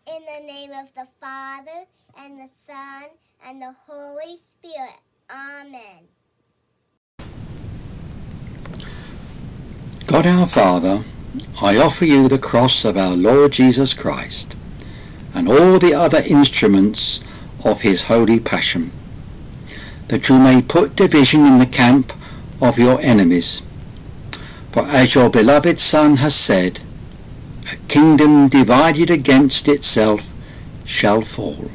In the name of the Father, and the Son, and the Holy Spirit. Amen. God our Father, I offer you the cross of our Lord Jesus Christ, and all the other instruments of his holy passion, that you may put division in the camp of your enemies. For as your beloved Son has said, a kingdom divided against itself shall fall.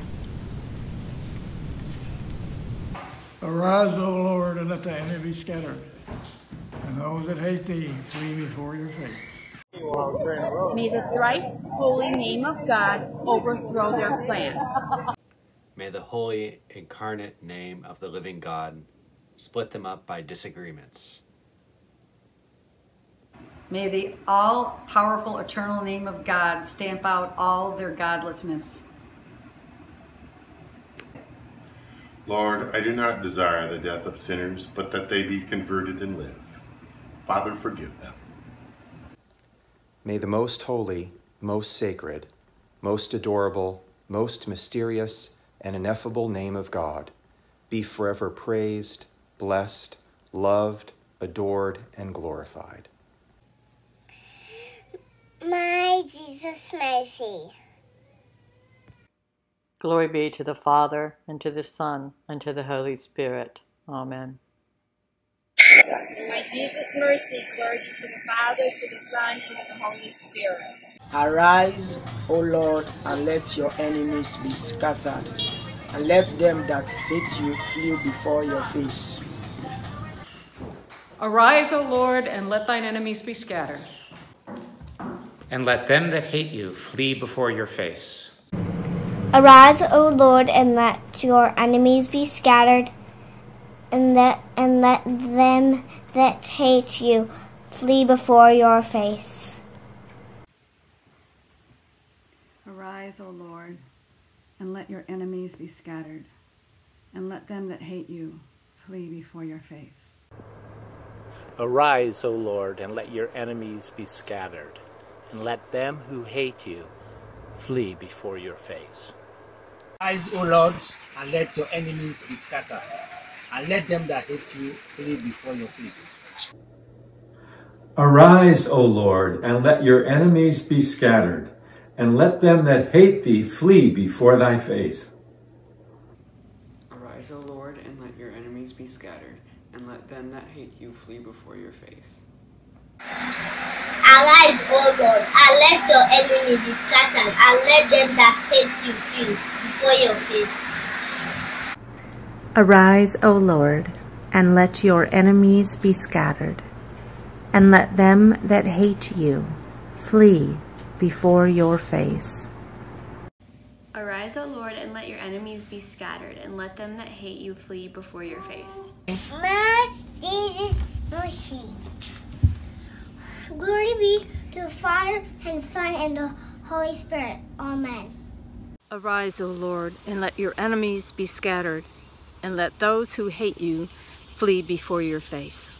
Arise, O Lord, and let the enemy be scattered, and those that hate thee flee before your face. May the thrice holy name of God overthrow their plans. May the holy incarnate name of the living God split them up by disagreements. May the all-powerful eternal name of God stamp out all their godlessness. Lord, I do not desire the death of sinners, but that they be converted and live. Father, forgive them. May the most holy, most sacred, most adorable, most mysterious, and ineffable name of God be forever praised, blessed, loved, adored, and glorified. My Jesus, mercy. Glory be to the Father, and to the Son, and to the Holy Spirit. Amen. My Jesus, mercy. Glory be to the Father, to the Son, and to the Holy Spirit. Arise, O Lord, and let your enemies be scattered, and let them that hate you flee before your face. Arise, O Lord, and let thine enemies be scattered. And let them that hate you flee before your face. Arise, O Lord, and let your enemies be scattered, and let them that hate you flee before your face. Arise, O Lord, and let your enemies be scattered, and let them that hate you flee before your face. Arise, O Lord, and let your enemies be scattered, and let them who hate you flee before your face. Arise, O Lord, and let your enemies be scattered, and let them that hate you flee before your face. Arise, O Lord, and let your enemies be scattered, and let them that hate thee flee before thy face. Arise, O Lord, and let your enemies be scattered, and let them that hate you flee before your face. Arise, O Lord, and let your enemies be scattered, and let them that hate you flee before your face. Arise, O Lord, and let your enemies be scattered, and let them that hate you flee before your face. Arise, O Lord, and let your enemies be scattered, and let them that hate you flee before your face. My Jesus, mercy. Glory be to the Father, and the Son, and the Holy Spirit. Amen. Arise, O Lord, and let your enemies be scattered, and let those who hate you flee before your face.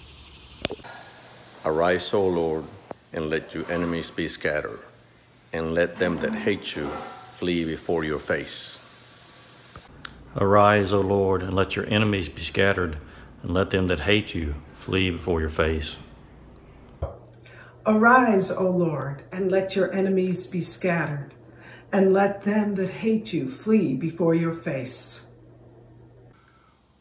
Arise, O Lord, and let your enemies be scattered, and let them that hate you flee before your face. Arise, O Lord, and let your enemies be scattered, and let them that hate you flee before your face. Arise, O Lord, and let your enemies be scattered, and let them that hate you flee before your face.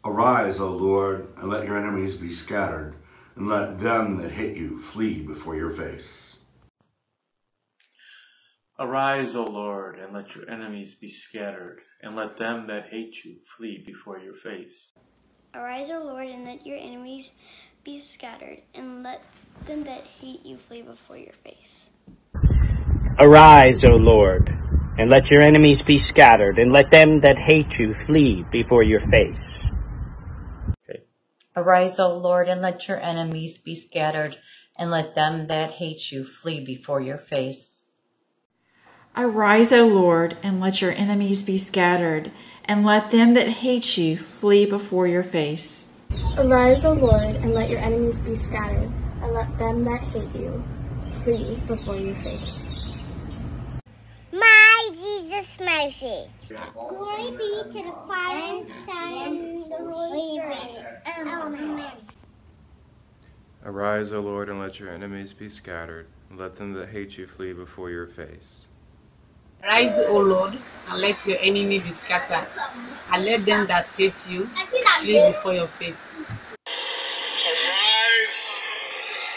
Arise, O Lord, and let your enemies be scattered, and let them that hate you flee before your face. Arise, O Lord, and let your enemies be scattered, and let them that hate you flee before your face. Arise, O Lord, and let your enemies be scattered, and let them that hate you flee before your face. Arise, O Lord, and let your enemies be scattered, and let them that hate you flee before your face. Arise, O Lord, and let your enemies be scattered, and let them that hate you flee before your face. Arise, O Lord, and let your enemies be scattered, and let them that hate you flee before your face. Arise, O Lord, and let your enemies be scattered, and let them that hate you flee before your face. My Jesus. Jesus' mercy. Glory be to the Father, and Son, and the Holy Spirit. Amen. Arise, O Lord, and let your enemies be scattered, and let them that hate you flee before your face. Arise, O Lord, and let your enemy be scattered, and let them that hate you flee before your face. Arise,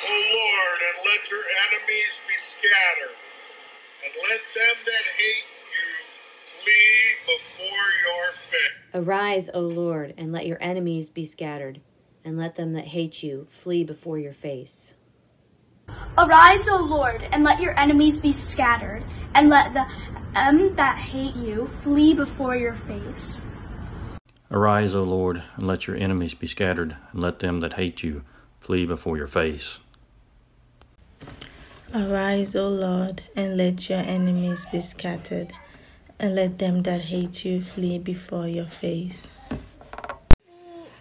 O Lord, and let your enemies be scattered, and let them that hate you flee before your face. Arise, O Lord, and let your enemies be scattered, and let them that hate you flee before your face. Arise, O Lord, and let your enemies be scattered, and let them that hate you flee before your face. Arise, O Lord, and let your enemies be scattered, and let them that hate you flee before your face. Arise, O Lord, and let your enemies be scattered, and let them that hate you flee before your face.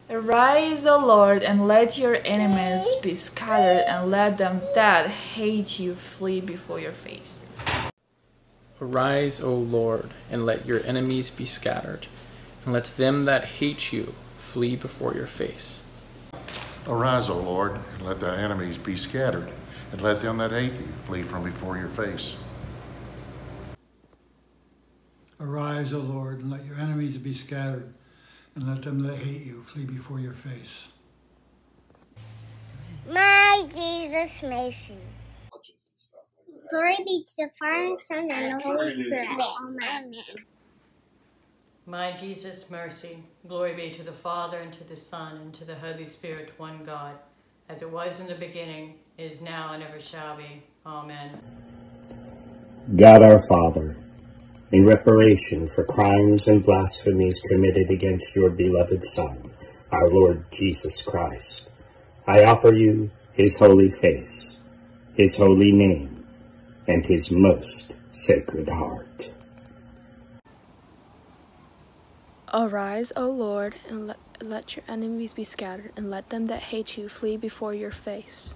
Arise, O Lord, and let your enemies be scattered, and let them that hate you flee before your face. Arise, O Lord, and let your enemies be scattered, and let them that hate you flee before your face. Arise, O Lord, and let thy enemies be scattered, and let them that hate you flee from before your face. Arise, O Lord, and let your enemies be scattered, and let them that hate you flee before your face. My Jesus' mercy. Glory be to the Father, and Son, and the Holy Spirit. Amen. My Jesus, mercy. Glory be to the Father, and to the Son, and to the Holy Spirit, one God, as it was in the beginning, is now, and ever shall be. Amen. God our Father, in reparation for crimes and blasphemies committed against your beloved Son, our Lord Jesus Christ, I offer you his holy face, his holy name, and his most sacred heart. Arise, O Lord, and let your enemies be scattered, and let them that hate you flee before your face.